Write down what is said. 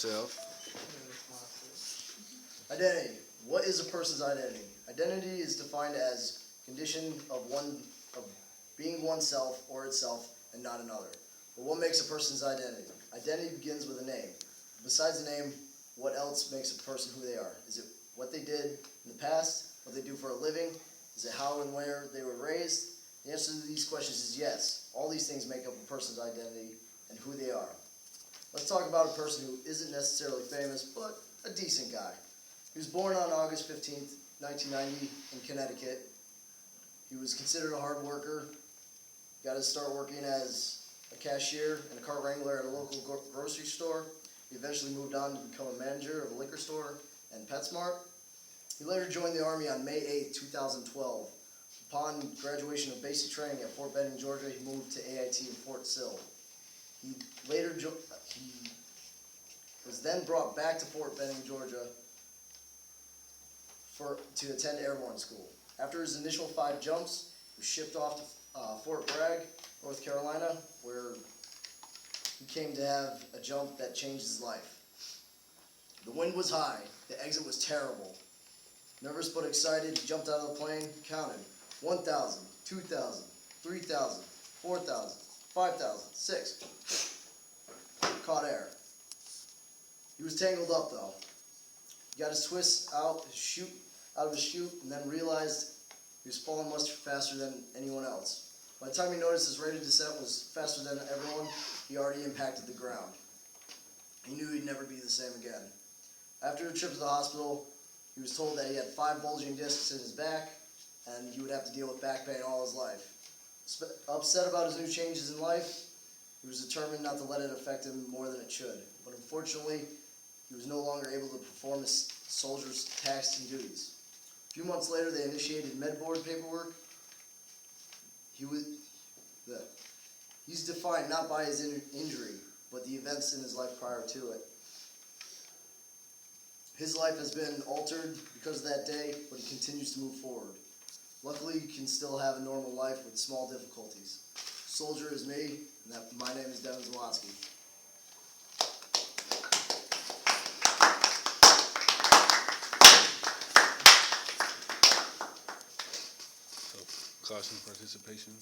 myself. Identity. What is a person's identity? Identity is defined as condition of being oneself or itself and not another. But what makes a person's identity? Identity begins with a name. Besides the name, what else makes a person who they are? Is it what they did in the past? What they do for a living? Is it how and where they were raised? The answer to these questions is yes. All these things make up a person's identity and who they are. Let's talk about a person who isn't necessarily famous, but a decent guy. He was born on August 15th, 1990 in Connecticut. He was considered a hard worker. Got to start working as a cashier and a cart wrangler at a local grocery store. He eventually moved on to become a manager of a liquor store and PetSmart. He later joined the Army on May 8, 2012. Upon graduation of basic training at Fort Benning, Georgia, he moved to AIT in Fort Sill. He was then brought back to Fort Benning, Georgia to attend airborne school. After his initial 5 jumps, he was shipped off to Fort Bragg, North Carolina, where he came to have a jump that changed his life. The wind was high, the exit was terrible. Nervous but excited, he jumped out of the plane, counted 1,000, 2,000, 3,000, 4,000, 5,000, 6. Caught air. He was tangled up though. He got his twist out of his chute, and then realized he was falling much faster than anyone else. By the time he noticed his rate of descent was faster than everyone, he already impacted the ground. He knew he'd never be the same again. After a trip to the hospital, he was told that he had 5 bulging discs in his back, and he would have to deal with back pain all his life. Upset about his new changes in life, he was determined not to let it affect him more than it should. But unfortunately, he was no longer able to perform his soldier's tasks and duties. A few months later, they initiated med board paperwork. He's defined not by his injury, but the events in his life prior to it. His life has been altered because of that day, but he continues to move forward. Luckily, he can still have a normal life with small difficulties. Soldier is me, and my name is Devin Zlotsky. So, caution participation.